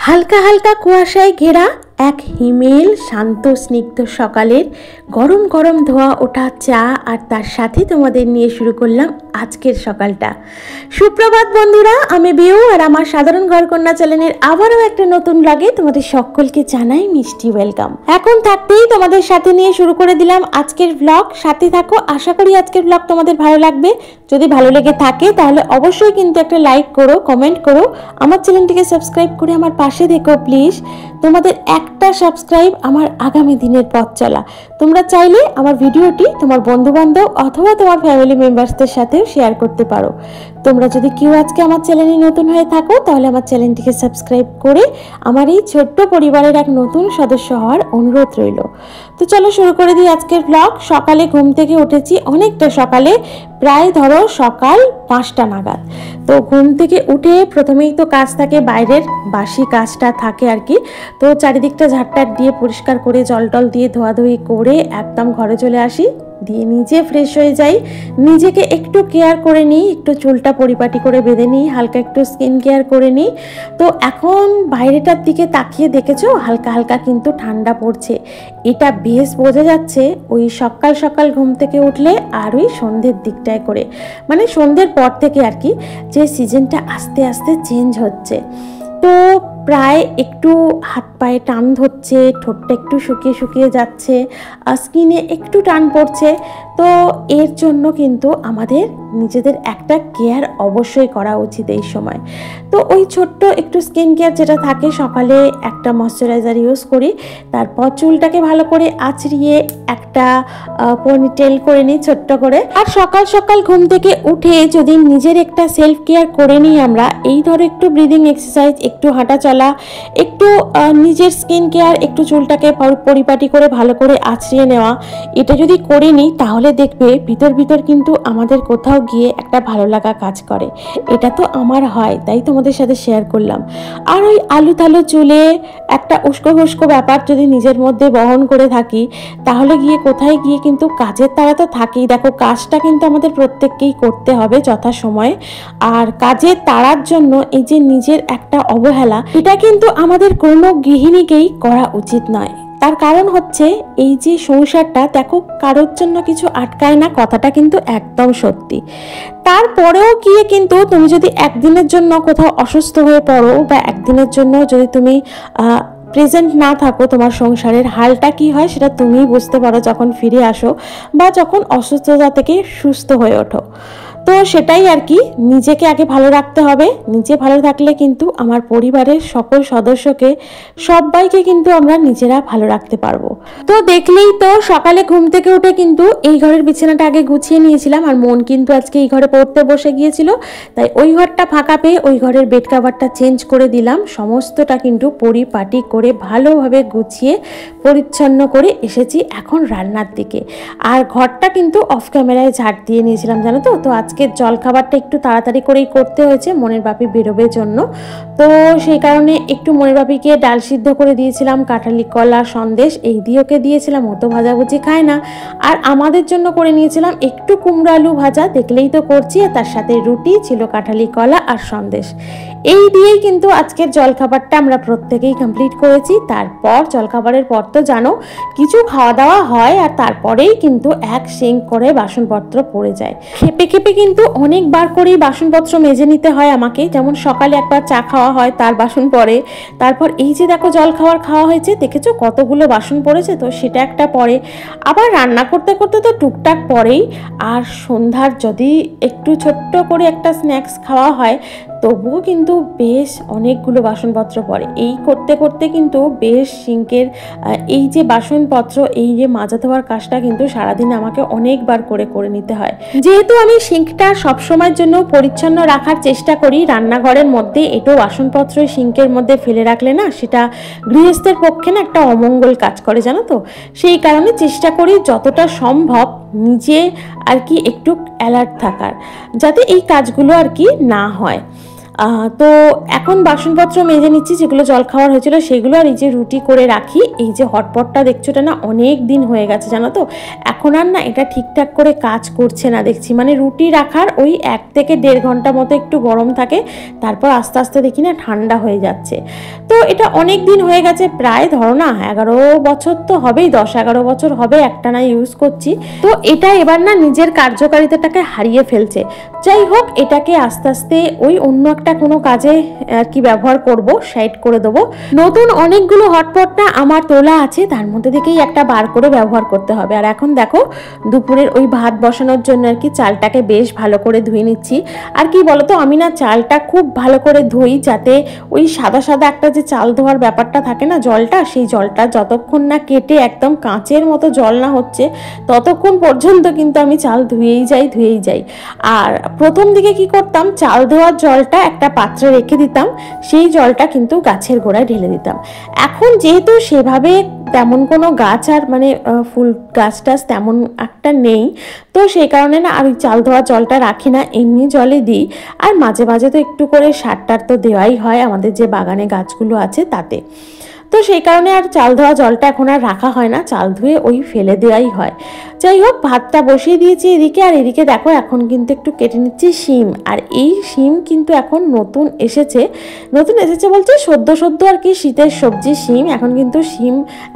হালকা হালকা কুয়াশায় ঘেরা এক হিমেল শান্ত স্নিগ্ধ সকালের গরম গরম ধোয়া ওঠা চা আর তার সাথে তোমাদের নিয়ে শুরু করলাম আজকের সকালটা। সুপ্রভাত বন্ধুরা, আমি বিউ আর আমার সাধারণ ঘরকন্যা চ্যানেলের আবারও একটা নতুন ব্লগে তোমাদের সকলকে জানাই মিষ্টি ওয়েলকাম। এখন থাকতেই তোমাদের সাথে নিয়ে শুরু করে দিলাম আজকের ব্লগ। সাথে থাকো, আশা করি আজকের ব্লগ তোমাদের ভালো লাগবে। যদি ভালো লেগে থাকে তাহলে অবশ্যই কিন্তু একটা লাইক করো, কমেন্ট করো, আমার চ্যানেলটিকে সাবস্ক্রাইব করে আমার পাশে দেখো প্লিজ। তোমাদের একটা সাবস্ক্রাইব আমার আগামী দিনের পথ চলা। তোমরা চাইলে আমার ভিডিওটি তোমার বন্ধুবান্ধব অথবা তোমার ফ্যামিলি মেম্বার্সদের সাথেও শেয়ার করতে পারো। তোমরা যদি কেউ আজকে আমার চ্যানেলে নতুন হয়ে থাকো তাহলে আমার চ্যানেলটিকে সাবস্ক্রাইব করে আমার এই ছোট্ট পরিবারের এক নতুন সদস্য হওয়ার অনুরোধ রইল। তো চলো শুরু করে দিই আজকের ব্লগ। সকালে ঘুম থেকে উঠেছি অনেকটা সকালে, প্রায় ধরো সকাল 5টা নাগাদ। তো ঘুম থেকে উঠে প্রথমেই তো কাজ থাকে, বাইরের বাসি কাজটা থাকে আর কি। তো চারিদিকটা ঝাড়টাট দিয়ে পরিষ্কার করে জল টল দিয়ে ধোয়াধুয়ি করে একদম ঘরে চলে আসি, দিয়ে নিজে ফ্রেশ হয়ে যাই, নিজেকে একটু কেয়ার করে নিই, একটু চুলটা পরিপাটি করে বেঁধে নিই, হালকা একটু স্কিন কেয়ার করে নিই। তো এখন বাইরেটার দিকে তাকিয়ে দেখেছো হালকা হালকা কিন্তু ঠান্ডা পড়ছে। এটা বেশ বোঝা যাচ্ছে ওই সকাল সকাল ঘুম থেকে উঠলে আর ওই সন্ধ্যের দিকটায় করে, মানে সন্ধ্যের পর থেকে আর কি, যে সিজনটা আস্তে আস্তে চেঞ্জ হচ্ছে। তো প্রায় একটু হাত পায়ে টান ধরছে, ঠোঁটটা একটু শুকিয়ে শুকিয়ে যাচ্ছে, স্কিনে একটু টান পড়ছে। তো এর জন্য কিন্তু আমাদের নিজেদের একটা কেয়ার অবশ্যই করা উচিত এই সময়। তো ওই ছোট্ট একটু স্কিন কেয়ার যেটা থাকে, সকালে একটা ময়শ্চারাইজার ইউজ করি, তারপর চুলটাকে ভালো করে আঁচড়িয়ে একটা পনিটেল করে নিই ছোট্ট করে। আর সকাল সকাল ঘুম থেকে উঠে যদি নিজের একটা সেলফ কেয়ার করে নিই আমরা, এই ধরো একটু ব্রিদিং এক্সারসাইজ, একটু হাঁটা চলা, একটু নিজের স্কিন কেয়ার, একটু চুলটাকে পরিপাটি করে ভালো করে আঁচড়িয়ে নেওয়া, এটা যদি করে নিই তাহলে দেখবে ভিতর ভিতর কিন্তু আমাদের কোথাও গিয়ে একটা ভালো লাগা কাজ করে। এটা তো আমার হয়, তাই তোমাদের সাথে শেয়ার করলাম। আর ওই আলু থালু চুলে একটা উস্কো খুস্কো ব্যাপার যদি নিজের মধ্যে বহন করে থাকি তাহলে গিয়ে কোথায় গিয়ে কিন্তু কাজের তাড়া তো থাকেই। দেখো কাজটা কিন্তু আমাদের প্রত্যেককেই করতে হবে যথাসময়ে, আর কাজের তাড়ার জন্য এই যে নিজের একটা অবহেলা, এটা কিন্তু আমাদের কোনো গৃহিণীকেই করা উচিত নয়। তার কারণ হচ্ছে এই যে সংসারটা দেখো কারোর জন্য কিছু আটকায় না, কথাটা কিন্তু একদম সত্যি। তারপরেও গিয়ে কিন্তু তুমি যদি একদিনের জন্য কোথাও অসুস্থ হয়ে পড়ো বা একদিনের জন্য যদি তুমি প্রেজেন্ট না থাকো, তোমার সংসারের হালটা কি হয় সেটা তুমিই বুঝতে পারো যখন ফিরে আসো বা যখন অসুস্থতা থেকে সুস্থ হয়ে ওঠো। তো সেটাই আর কি, নিজেকে আগে ভালো রাখতে হবে। নিজে ভালো থাকলে কিন্তু আমার পরিবারের সকল সদস্যকে, সবাইকে কিন্তু আমরা নিজেরা ভালো রাখতে পারবো। তো দেখলেই তো সকালে ঘুম থেকে উঠে কিন্তু এই ঘরের বিছানাটা আগে গুছিয়ে নিয়েছিলাম, আর মন কিন্তু আজকে এই ঘরে পড়তে বসে গিয়েছিল, তাই ওই ঘরটা ফাঁকা পেয়ে ওই ঘরের বেড কাভারটা চেঞ্জ করে দিলাম। সমস্তটা কিন্তু পরিপাটি করে ভালোভাবে গুছিয়ে পরিচ্ছন্ন করে এসেছি এখন রান্নার দিকে। আর ঘরটা কিন্তু অফ ক্যামেরায় ঝাড় দিয়ে নিয়েছিলাম জানো তো। তো আজকে জলখাবারটা একটু তাড়াতাড়ি করেই করতে হয়েছে মনের বাপি বেরোবের জন্য। তো সেই কারণে একটু মনের বাপিকে ডাল সিদ্ধ করে দিয়েছিলাম, কাঁঠালি কলা সন্দেশ এই দিয়ে ওকে দিয়েছিলাম, ও তো ভাজাভুজি খায় না। আর আমাদের জন্য করে নিয়েছিলাম একটু কুমড়ো আলু ভাজা, দেখলেই তো করছি, আর তার সাথে রুটি ছিল, কাঁঠালি কলা আর সন্দেশ। এই দিয়েই কিন্তু আজকের জলখাবারটা আমরা প্রত্যেকেই কমপ্লিট করেছি। তারপর জলখাবারের পর তো জানো কিছু খাওয়া দাওয়া হয়, আর তারপরেই কিন্তু এক সিঙ্ক করে বাসনপত্র পড়ে যায়। খেপে খেপে কিন্তু অনেকবার করেই বাসনপত্র মেজে নিতে হয় আমাকে। যেমন সকালে একবার চা খাওয়া হয়, তার বাসন পড়ে, তারপর এই যে দেখো জল খাওয়া হয়েছে, দেখেছো কতগুলো বাসন পড়েছে, তো সেটা একটা পড়ে। আবার রান্না করতে করতে তো টুকটাক পড়েই। আর সন্ধ্যার যদি একটু ছোট্ট করে একটা স্ন্যাক্স খাওয়া হয় তবুও কিন্তু বেশ অনেকগুলো বাসনপত্র পড়ে। এই করতে করতে কিন্তু বেশ সিঙ্কের এই যে বাসনপত্র, এই যে মাজা ধোয়ার কাজটা কিন্তু সারাদিন আমাকে অনেকবার করে নিতে হয়। যেহেতু আমি সিঙ্কটা সবসময়ের জন্য পরিচ্ছন্ন রাখার চেষ্টা করি রান্নাঘরের মধ্যে, এটো বাসনপত্র সিঙ্কের মধ্যে ফেলে রাখলে না সেটা গৃহস্থের পক্ষে না একটা অমঙ্গল কাজ করে জানো তো। সেই কারণে চেষ্টা করি যতটা সম্ভব নিজে আর কি একটু অ্যালার্ট থাকার, যাতে এই কাজগুলো আর কি না হয়। তো এখন বাসনপত্র মেজে নিচ্ছি, যেগুলো জল খাওয়ার হয়েছিল সেগুলো। আর এই যে রুটি করে রাখি, এই যে হটপটটা দেখছো এটা না অনেক দিন হয়ে গেছে জানো তো, এখন আর না এটা ঠিকঠাক করে কাজ করছে না দেখছি। মানে রুটি রাখার ওই 1 থেকে 1.5 ঘন্টা মতো একটু গরম থাকে, তারপর আস্তে আস্তে দেখি না ঠান্ডা হয়ে যাচ্ছে। তো এটা অনেক দিন হয়ে গেছে, প্রায় ধরো না 11 বছর তো হবেই, 10-11 বছর হবে একটা না ইউজ করছি। তো এটা এবার না নিজের কার্যকারিতাটাকে হারিয়ে ফেলছে। যাই হোক, এটাকে আস্তে আস্তে ওই অন্য একটা কোনো কাজে কি ব্যবহার করব, সাইড করে দেবো। নতুন অনেকগুলো হটপট না আমার তোলা আছে, তার মধ্যে থেকেই একটা বার করে ব্যবহার করতে হবে। আর এখন দেখো দুপুরের ওই ভাত বসানোর জন্য আর কি চালটাকে বেশ ভালো করে ধুয়ে নিচ্ছি। আর কি বলতো, আমি না চালটা খুব ভালো করে ধুই, যাতে ওই সাদা সাদা একটা যে চাল ধোয়ার ব্যাপারটা থাকে না, জলটা, সেই জলটা যতক্ষণ না কেটে একদম কাঁচের মতো জল না হচ্ছে ততক্ষণ পর্যন্ত কিন্তু আমি চাল ধুয়েই যাই। আর প্রথম দিকে কি করতাম, চাল ধোয়ার জলটা একটা পাত্রে রেখে দিতাম, সেই জলটা কিন্তু গাছের গোড়ায় ঢেলে দিতাম। এখন যেহেতু সেভাবে তেমন কোনো গাছ আর মানে ফুল গাছ টাছ তেমন একটা নেই, তো সেই কারণে না আর ওই চাল ধোয়া জলটা রাখি না, এমনি জলে দিই। আর মাঝে মাঝে তো একটু করে সার টার তো দেওয়াই হয় আমাদের যে বাগানে গাছগুলো আছে তাতে। তো সেই কারণে আর চাল ধোয়া জলটা এখন আর রাখা হয় না, চাল ধুয়ে ওই ফেলে দেওয়াই হয়। যাই হোক, ভাতটা বসিয়ে দিয়েছি এদিকে। আর এদিকে দেখো এখন কিন্তু একটু কেটে নিচ্ছি শিম। আর এই শিম কিন্তু এখন নতুন এসেছে বলতে সদ্য আর কি শীতের সবজি শিম। এখন কিন্তু শিম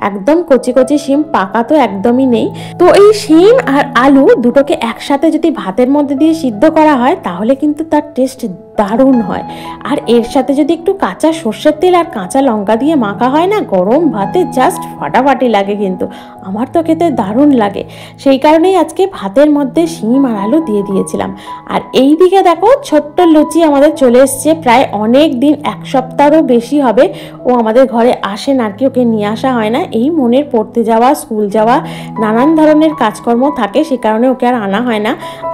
একদম কচি কচি শিম, পাকা তো একদমই নেই। তো এই শিম আর আলু দুটোকে একসাথে যদি ভাতের মধ্যে দিয়ে সিদ্ধ করা হয় তাহলে কিন্তু তার টেস্ট দারুণ হয়। আর এর সাথে যদি একটু কাঁচা সর্ষের তেল আর কাঁচা লঙ্কা দিয়ে মাখা হয় না, গরম ভাতে জাস্ট ফাটাফাটি লাগে। কিন্তু আমার তো খেতে দারুণ লাগে, সেই কারণেই আজকে ভাতের মধ্যে শিম আর আলু দিয়ে দিয়েছিলাম। আর এই দিকে দেখো ছোট্ট লুচি আমাদের চলে এসছে, প্রায় অনেক দিন, 1 সপ্তাহেরও বেশি হবে ও আমাদের ঘরে আসেন আর কি, ওকে নিয়ে আসা হয় না। এই মনের পড়তে যাওয়া, স্কুল যাওয়া, নানান ধরনের কাজকর্ম থাকে, সে কারণে ওকে আর আনা হয় না।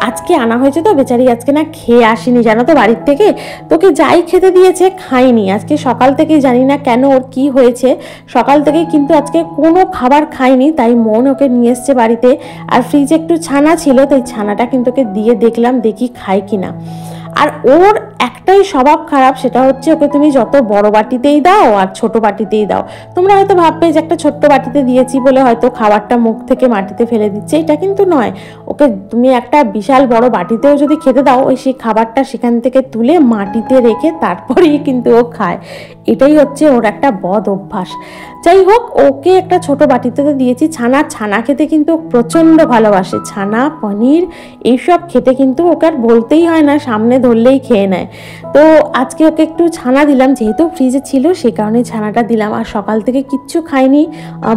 আজকে আনা হয়েছে তো বেচারি আজকে না খেয়ে আসেনি জানো তো বাড়ির থেকে। তোকে যাই খেতে দিয়েছে খাইনি আজকে, সকাল থেকে জানি না কেন ওর কি হয়েছে, সকাল থেকে কিন্তু আজকে কোনো খাবার খাইনি। তাই মন ওকে নিয়ে এসছে বাড়িতে। আর ফ্রিজে একটু ছানা ছিল, তাই ছানাটা কিন্তু ওকে দিয়ে দেখলাম, দেখি খায় কিনা। আর ওর একটাই স্বভাব খারাপ, সেটা হচ্ছে ওকে তুমি যত বড় বাটিতেই দাও আর ছোট বাটিতেই দাও, তোমরা হয়তো ভাববে যে একটা ছোট্ট বাটিতে দিয়েছি বলে হয়তো খাবারটা মুখ থেকে মাটিতে ফেলে দিচ্ছে, এটা কিন্তু নয়। ওকে তুমি একটা বিশাল বড় বাটিতেও যদি খেতে দাও, ওই সেই খাবারটা সেখান থেকে তুলে মাটিতে রেখে তারপরেই কিন্তু ও খায়। এটাই হচ্ছে ওর একটা বদ অভ্যাস। যাই হোক, ওকে একটা ছোট বাটিতে তো দিয়েছি। ছানা খেতে কিন্তু প্রচণ্ড ভালোবাসে, ছানা পনির এইসব খেতে কিন্তু ওকে আর বলতেই হয় না, সামনে ধরলেই খেয়ে নেয়। তো আজকে ওকে একটু ছানা দিলাম, যেহেতু ফ্রিজে ছিল সেই কারণে ছানাটা দিলাম। আর সকাল থেকে কিচ্ছু খাইনি,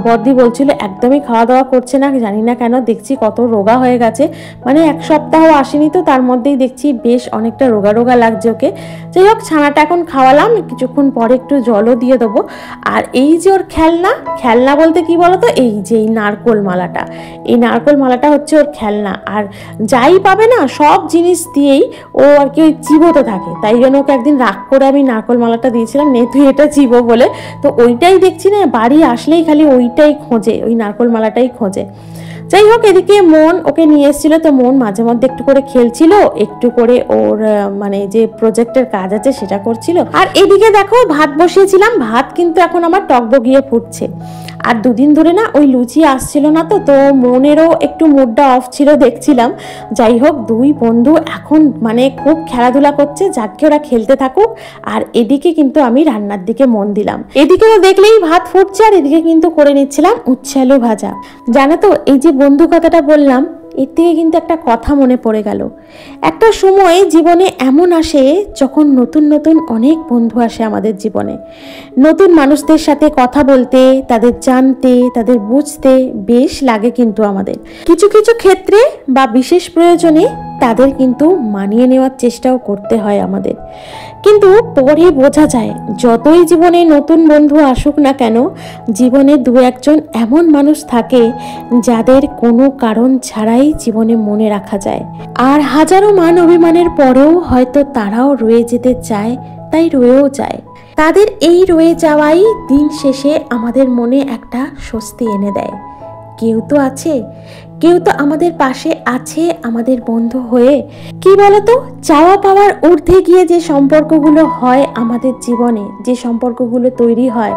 বর্দি বলছিল একদমই খাওয়া দাওয়া করছে না, জানি না কেন, দেখছি কত রোগা হয়ে গেছে। মানে 1 সপ্তাহ আসেনি তো তার মধ্যেই দেখছি বেশ অনেকটা রোগা রোগা লাগছে ওকে। যাই হোক, ছানাটা এখন খাওয়ালাম, কিছুক্ষণ পরে একটু জলও দিয়ে দেবো। আর এই যে ওর খেলনা বলতে কি বলতো, এই যে এই নারকোল মালাটা হচ্ছে ওর খেলনা। আর যাই পাবে না সব জিনিস দিয়েই ও আর কি ওই চিবোতে থাকে। তাই জন্য ওকে একদিন রাগ করে আমি নারকোল মালাটা দিয়েছিলাম, নে তুই এটা চিবো বলে। তো ওইটাই দেখছি না, বাড়ি আসলেই খালি ওইটাই খোঁজে, ওই নারকোল মালাটাই খোঁজে। যাই হোক, এদিকে মন ওকে নিয়ে এসেছিল, তো মন মাঝে মধ্যে একটু করে খেলছিল, একটু করে ওর মানে যে প্রজেক্টের কাজ আছে সেটা করছিল। আর এদিকে দেখো ভাত বসিয়েছিলাম, ভাত কিন্তু এখন আমার টকবগিয়ে ফুটছে। আর 2 দিন ধরে না ওই লুচি আসছিল না, তো মনেরও একটু মুডটা অফ ছিল দেখছিলাম। যাই হোক, 2 বন্ধু এখন মানে খুব খেলাধুলা করছে, যাকে ওরা খেলতে থাকুক। আর এদিকে কিন্তু আমি রান্নার দিকে মন দিলাম। এদিকে তো দেখলেই ভাত ফুটছে, আর এদিকে কিন্তু করে নিচ্ছিলাম উচ্ছে আলু ভাজা। জানো তো, এই যে বন্ধু কথাটা বললাম, এর থেকে কিন্তু একটা কথা মনে পড়ে গেল। একটা সময় জীবনে এমন আসে যখন নতুন নতুন অনেক বন্ধু আসে আমাদের জীবনে। নতুন মানুষদের সাথে কথা বলতে, তাদের জানতে, তাদের বুঝতে বেশ লাগে কিন্তু আমাদের। কিছু কিছু ক্ষেত্রে বা বিশেষ প্রয়োজনে তাদের কিন্তু মানিয়ে নেওয়ার চেষ্টাও করতে হয় আমাদের। কিন্তু পরে বোঝা যায়, যতই জীবনে নতুন বন্ধু আসুক না কেন, জীবনে 2-1 জন এমন মানুষ থাকে যাদের কোনো কারণ ছাড়াই জীবনে মনে রাখা যায়। আর হাজারো মান অভিমানের পরেও হয়তো তারাও রয়ে যেতে চায়, তাই রয়েও যায়। তাদের এই রয়ে যাওয়াই দিন শেষে আমাদের মনে একটা স্বস্তি এনে দেয়। কেউ তো আছে, কেউ তো আমাদের পাশে আছে আমাদের বন্ধু হয়ে। কি বলতো, চাওয়া পাওয়ার ঊর্ধ্বে গিয়ে যে সম্পর্কগুলো হয় আমাদের জীবনে, যে সম্পর্কগুলো তৈরি হয়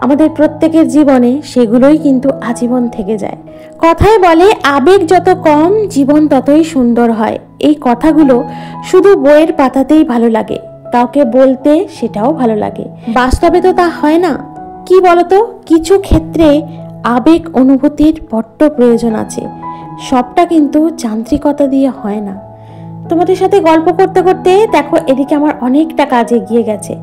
আমাদের প্রত্যেকের জীবনে, সেগুলোই কিন্তু আজীবন থেকে যায়। কথায় বলে আবেগ যত কম জীবন ততই সুন্দর হয়। এই কথাগুলো শুধু বইয়ের পাতাতেই ভালো লাগে, কাউকে বলতে সেটাও ভালো লাগে, বাস্তবে তো তা হয় না। কি বলতো, কিছু ক্ষেত্রে আবেগ অনুভূতির বড্ড প্রয়োজন আছে, সবটা কিন্তু যান্ত্রিকতা দিয়ে হয় না। তোমাদের সাথে গল্প করতে করতে দেখো এদিকে আমার অনেকটা কাজ এগিয়ে গেছে।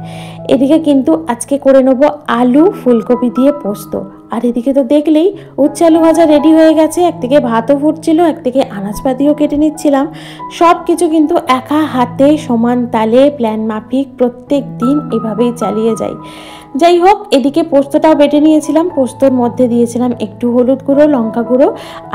এদিকে কিন্তু আজকে করে নেবো আলু ফুলকপি দিয়ে পোস্ত, আর এদিকে তো দেখলেই উচ্ছে আলু ভাজা রেডি হয়ে গেছে। একদিকে ভাতও ফুটছিল, একদিকে আনাজপাতিও কেটে নিচ্ছিলাম। সব কিছু কিন্তু একা হাতে সমান তালে প্ল্যান মাফিক প্রত্যেক দিন এভাবেই চালিয়ে যাই। যাই হোক, এদিকে পোস্তটাও বেটে নিয়েছিলাম। পোস্তর মধ্যে দিয়েছিলাম একটু হলুদ গুঁড়ো, লঙ্কা গুঁড়ো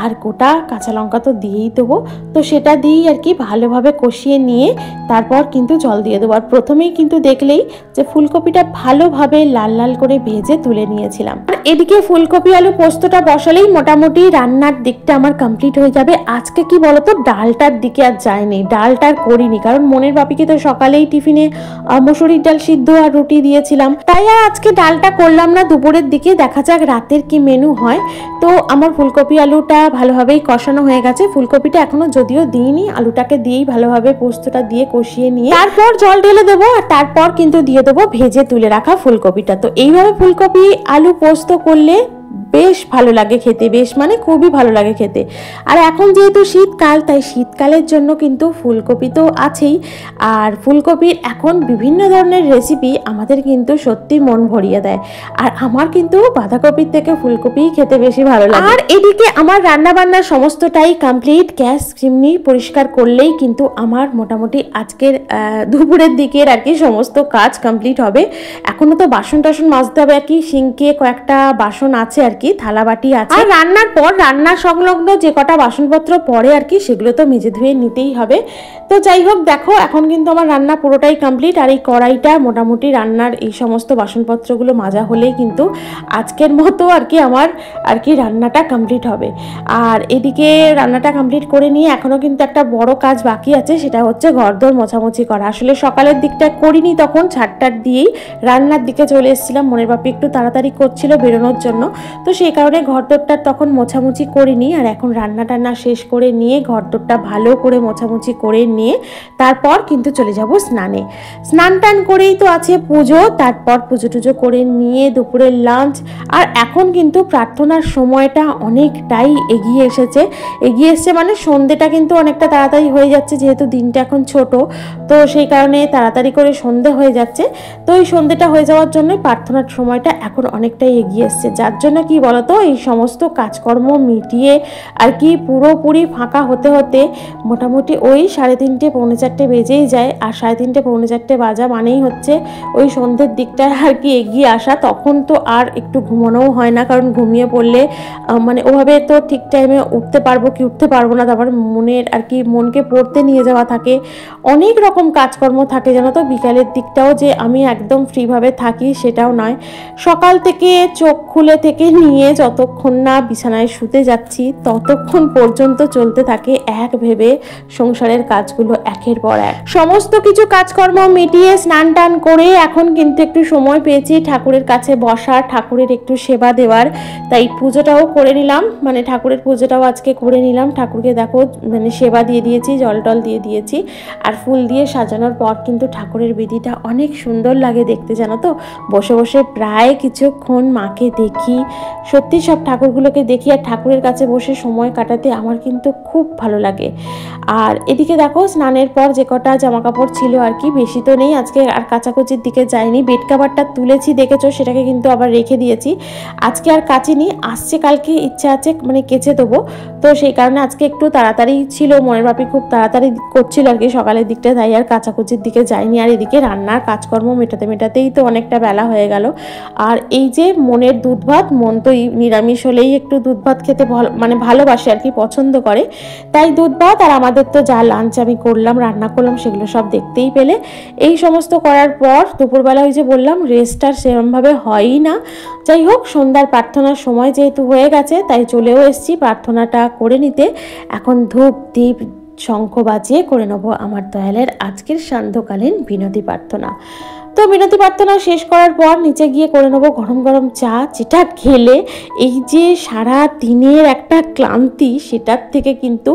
আর গোটা কাঁচা লঙ্কা তো দিয়েই দেবো। তো সেটা দিয়েই আর কি ভালোভাবে কষিয়ে নিয়ে তারপর কিন্তু জল দিয়ে দেবো। আর প্রথমেই কিন্তু দেখলেই যে ফুলকপিটা ভালোভাবে লাল লাল করে ভেজে তুলে নিয়েছিলাম। আর এদিকে ফুলকপি আলু পোস্তটা বসালেই মোটামুটি রান্নার দিকটা আমার কমপ্লিট হয়ে যাবে। আজকে কি বলতো, ডালটার দিকে আর যায়নি, ডালটা আর করিনি, কারণ মনের বাপিকে তো সকালেই টিফিনে মসুরির ডাল সিদ্ধ আর রুটি দিয়েছিলাম, তাই আর আজকে ডালটা করলাম না। দুপুরের দিকে দেখা যাক রাতের কি মেনু হয়। তো আমার ফুলকপি আলুটা ভালোভাবেই কষানো হয়ে গেছে। ফুলকপিটা এখনো যদিও দিইনি, আলুটাকে দিয়েই ভালোভাবে পোস্তটা দিয়ে কষিয়ে নিয়ে তারপর জল ঢেলে দেবো, আর তারপর কিন্তু দিয়ে দেবো ভেজে তুলে রাখা ফুলকপিটা। তো এইভাবে ফুলকপি আলু পোস্ত করলে বেশ ভালো লাগে খেতে, বেশ মানে খুবই ভালো লাগে খেতে। আর এখন যেহেতু শীতকাল, তাই শীতকালের জন্য কিন্তু ফুলকপি তো আছেই। আর ফুলকপির এখন বিভিন্ন ধরনের রেসিপি আমাদের কিন্তু সত্যি মন ভরিয়ে দেয়। আর আমার কিন্তু বাঁধাকপির থেকে ফুলকপি খেতে বেশি ভালো লাগে। আর এদিকে আমার রান্না বান্নার সমস্তটাই কমপ্লিট। গ্যাস চিমনি পরিষ্কার করলেই কিন্তু আমার মোটামুটি আজকের দুপুরের দিকের আর কি সমস্ত কাজ কমপ্লিট হবে। এখনো তো বাসন টাসন মাজতে হবে আর কি, সিঙ্কে কয়েকটা বাসন আছে আর কি, থালা বাটি আছে। আর রান্নার পর রান্না সংলগ্ন যে কটা বাসনপত্র পড়ে আর কি, সেগুলো তো মেজে ধুয়ে নিতেই হবে। তো যাই হোক, দেখো এখন কিন্তু আমার রান্না পুরোটাই কমপ্লিট। আর এই কড়াইটা মোটামুটি রান্নার এই সমস্ত বাসনপত্রগুলো মাজা হলেই কিন্তু আজকের মতো আর কি আমার আর কি রান্নাটা কমপ্লিট হবে। আর এদিকে রান্নাটা কমপ্লিট করে নিয়ে এখনো কিন্তু একটা বড় কাজ বাকি আছে, সেটা হচ্ছে ঘরদোর মোছামুছি করা। আসলে সকালের দিকটা করিনি, তখন ছাড়টার দিয়েই রান্নার দিকে চলে এসেছিলাম। মনের বাপি একটু তাড়াতাড়ি করছিল বেরোনোর জন্য, তো সেই কারণে ঘরদোরটা তখন মোছামুছি করিনি। আর এখন রান্না টান্না শেষ করে নিয়ে ঘরদোরটা ভালো করে মোছামুছি করে নিয়ে তারপর কিন্তু চলে যাব স্নানে। স্নান টান করেই তো আছে পুজো, তারপর পুজো টুজো করে নিয়ে দুপুরের লাঞ্চ। আর এখন কিন্তু প্রার্থনার সময়টা অনেকটাই এগিয়ে এসছে মানে সন্ধ্যেটা কিন্তু অনেকটা তাড়াতাড়ি হয়ে যাচ্ছে, যেহেতু দিনটা এখন ছোট, তো সেই কারণে তাড়াতাড়ি করে সন্ধ্যে হয়ে যাচ্ছে। তো এই সন্ধ্যেটা হয়ে যাওয়ার জন্য প্রার্থনার সময়টা এখন অনেকটাই এগিয়ে এসছে, যার জন্য কি বলতো এই সমস্ত কাজকর্ম মিটিয়ে আর কি পুরোপুরি ফাঁকা হতে হতে মোটামুটি ওই 3:30 পৌনে 4 বেজেই যায়। আর 3:30 পৌনে 4 বাজা মানেই হচ্ছে ওই সন্ধ্যের দিকটায় আর কি এগিয়ে আসা। তখন তো আর একটু ঘুমানোও হয় না, কারণ ঘুমিয়ে পড়লে মানে ওভাবে তো ঠিক টাইমে উঠতে পারবো কি উঠতে পারবো না, তারপর মনের আর কি মনকে পড়তে নিয়ে যাওয়া থাকে, অনেক রকম কাজকর্ম থাকে জানো তো। বিকালের দিকটাও যে আমি একদম ফ্রিভাবে থাকি সেটাও নয়, সকাল থেকে চোখ খুলে থেকে নিয়ে যতক্ষণ না বিছানায় শুতে যাচ্ছি ততক্ষণ পর্যন্ত চলতে থাকে এক ভেবে সংসারের কাজগুলো একের পর এক। সমস্ত কিছু কাজকর্ম মিটিয়ে স্নান টান করে এখন কিন্তু একটু সময় পেয়েছি ঠাকুরের কাছে বসার, ঠাকুরের একটু সেবা দেওয়ার। তাই পুজোটাও করে নিলাম, মানে ঠাকুরের পুজোটাও আজকে করে নিলাম। ঠাকুরকে দেখো মানে সেবা দিয়ে দিয়েছি, জল টল দিয়ে দিয়েছি, আর ফুল দিয়ে সাজানোর পর কিন্তু ঠাকুরের বিধিটা অনেক সুন্দর লাগে দেখতে জানো তো। বসে বসে প্রায় কিছুক্ষণ মাকে দেখি, সত্যি সব ঠাকুরগুলোকে দেখি, আর ঠাকুরের কাছে বসে সময় কাটাতে আমার কিন্তু খুব ভালো লাগে। আর এদিকে দেখো স্নানের পর যে কটা জামা কাপড় ছিল আর কি, বেশি তো নেই আজকে, আর কাচাকুচির দিকে যাইনি। বেড কাভারটা তুলেছি দেখেছো, সেটাকে কিন্তু আবার রেখে দিয়েছি, আজকে আর কাচিনি। আসছে কালকে ইচ্ছা আছে মানে কেচে দেবো, তো সেই কারণে আজকে একটু তাড়াতাড়ি ছিল, মনের বাপি খুব তাড়াতাড়ি করছিল আর কি সকালের দিকটা, তাই আর কাচাকুচির দিকে যাইনি। আর এদিকে রান্নার কাজকর্ম মেটাতেই তো অনেকটা বেলা হয়ে গেল। আর এই যে মনের দুধ ভাত, মন তো জানোই নিরামিষ হলেই একটু দুধ ভাত খেতে মানে ভালোবাসে আর কি, পছন্দ করে। তাই দুধ ভাত আর আমাদের তো যা লাঞ্চ আমি করলাম, রান্না করলাম, সেগুলো সব দেখতেই পেলে। এই সমস্ত করার পর দুপুরবেলা ওই যে বললাম রেস্ট আর সেরকমভাবে হয়ই না। যাই হোক, সন্ধ্যার প্রার্থনার সময় যেহেতু হয়ে গেছে তাই চলেও এসেছি প্রার্থনাটা করে নিতে। এখন ধূপ দীপ শঙ্খ বাজিয়ে করে নেবো আমার দয়ালের আজকের সান্ধ্যকালীন বিনতি প্রার্থনা। তো বিনতি প্রার্থনা শেষ করার পর নিচে গিয়ে করে নেবো গরম গরম চা, যেটা খেলে এই যে সারা দিনের একটা ক্লান্তি সেটার থেকে কিন্তু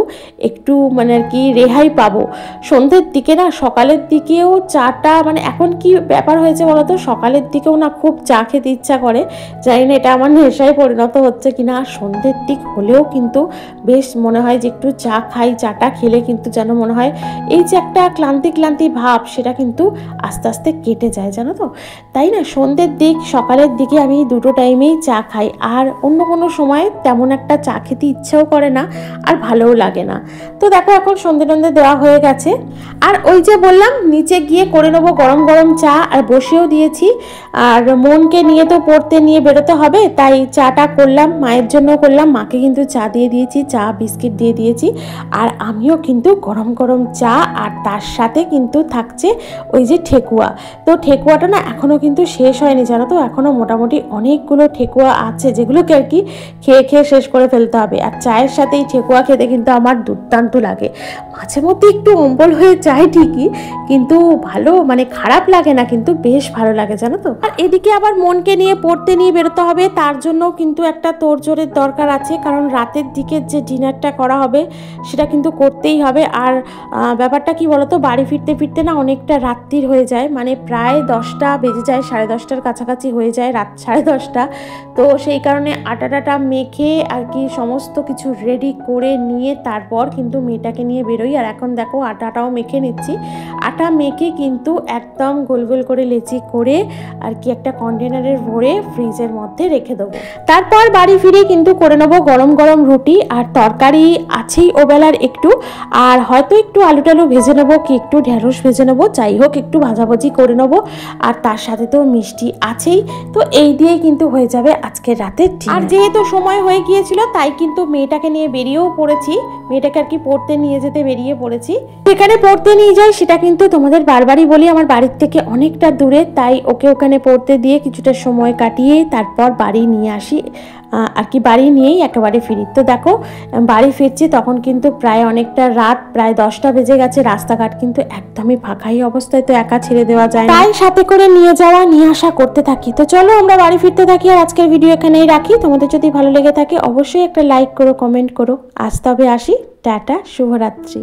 একটু মানে আর কি রেহাই পাবো। সন্ধ্যের দিকে না, সকালের দিকেও চাটা মানে এখন কি ব্যাপার হয়েছে বলতো, সকালের দিকেও না খুব চা খেতে ইচ্ছা করে। জানি না এটা আমার নেশায় পরিণত হচ্ছে কিনা। আর সন্ধ্যের দিক হলেও কিন্তু বেশ মনে হয় যে একটু চা খাই, চাটা খেলে কিন্তু যেন মনে হয় এই যে একটা ক্লান্তি ক্লান্তি ভাব সেটা কিন্তু আস্তে আস্তে কেটে যায়, জানো তো। তাই না, সন্ধ্যের দিক সকালের দিকে আমি দুটো টাইমেই চা খাই, আর অন্য কোনো সময় তেমন একটা চা খেতে ইচ্ছাও করে না আর ভালোও লাগে না। তো দেখো এখন সন্ধ্যে টন্ধে দেওয়া হয়ে গেছে, আর ওই যে বললাম নিচে গিয়ে করে নেবো গরম গরম চা, আর বসেও দিয়েছি। আর মনকে নিয়ে তো পড়তে নিয়ে বেরোতে হবে, তাই চাটা করলাম, মায়ের জন্য করলাম, মাকে কিন্তু চা দিয়ে দিয়েছি, চা বিস্কিট দিয়ে দিয়েছি। আর আমিও কিন্তু গরম গরম চা, আর তার সাথে কিন্তু থাকছে ওই যে ঠেকুয়া। তো ঠেকুয়াটা না এখনও কিন্তু শেষ হয়নি, জানো তো, এখনও মোটামুটি অনেকগুলো ঠেকুয়া আছে যেগুলোকে আর কি খেয়ে খেয়ে শেষ করে ফেলতে হবে। আর চায়ের সাথে এই ঠেকুয়া খেতে কিন্তু আমার দুর্দান্ত লাগে। মাঝে মধ্যে একটু অম্বল হয়ে যায় ঠিকই, কিন্তু ভালো মানে খারাপ লাগে না, কিন্তু বেশ ভালো লাগে, জানো তো। আর এদিকে আবার মনকে নিয়ে পড়তে নিয়ে বেরোতে হবে, তার জন্য কিন্তু একটা তোড়জোড়ের দরকার আছে, কারণ রাতের দিকে যে ডিনারটা করা হবে সেটা কিন্তু করতেই হবে। আর ব্যাপারটা কি বলতো, বাড়ি ফিরতে ফিরতে না অনেকটা রাত্রির হয়ে যায়, মানে প্রায় 10টা বেজে যায়, 10:30টার কাছাকাছি হয়ে যায়, রাত 10:30। তো সেই কারণে আটাটা মেখে আর কি সমস্ত কিছু রেডি করে নিয়ে তারপর কিন্তু মেয়েটাকে নিয়ে বেরোই। আর এখন দেখো আটাটাও মেখে নিচ্ছি। আটা মেখে কিন্তু একদম গোল গোল করে লেচি করে আর কি একটা কন্টেনারের ভরে ফ্রিজের মধ্যে রেখে দেবো। তারপর বাড়ি ফিরে কিন্তু করে নেবো গরম গরম রুটি, আর তরকারি আছেই ওবেলার একটু, আর হয়তো একটু আলু টালু ভেজে নেবো, কি একটু ঢেঁড়স ভেজে নেবো, যাই হোক একটু ভাজাভাজি করে নেবো। আর তার সাথে তো মিষ্টি আছেই। তো এই দিয়েই কিন্তু হয়ে যাবে আজকের রাতের ডিনার। আর যেহেতু সময় হয়ে গিয়েছিল তাই কিন্তু মেয়েটাকে নিয়ে বেরিয়েও পড়েছি, মেয়েটাকে আর কি পড়তে নিয়ে যেতে বেরিয়ে পড়েছি। যেখানে পড়তে নিয়ে যাই সেটা কিন্তু তোমাদের বারবারই বলি আমার বাড়ির থেকে অনেকটা দূরে, তাই ওকে ওখানে পড়তে দিয়ে কিছুটা সময় কাটিয়ে তারপর বাড়ি নিয়ে আসি আর কি, বাড়ি নিয়েই একেবারে ফিরি। তো দেখো বাড়ি ফিরছি তখন কিন্তু প্রায় অনেকটা রাত, প্রায় 10টা বেজে গেছে। রাস্তাঘাট কিন্তু একদমই ফাঁকাই অবস্থায়, তো একা ছেড়ে দেওয়া যায় না, তাই সাথে করে নিয়ে যাওয়া নিয়ে আসা করতে থাকি। তো চলো আমরা বাড়ি ফিরতে থাকি, আর আজকের ভিডিও এখানেই রাখি। তোমাদের যদি ভালো লেগে থাকে অবশ্যই একটা লাইক করো, কমেন্ট করো। আজ তবে আসি, টাটা, শুভরাত্রি।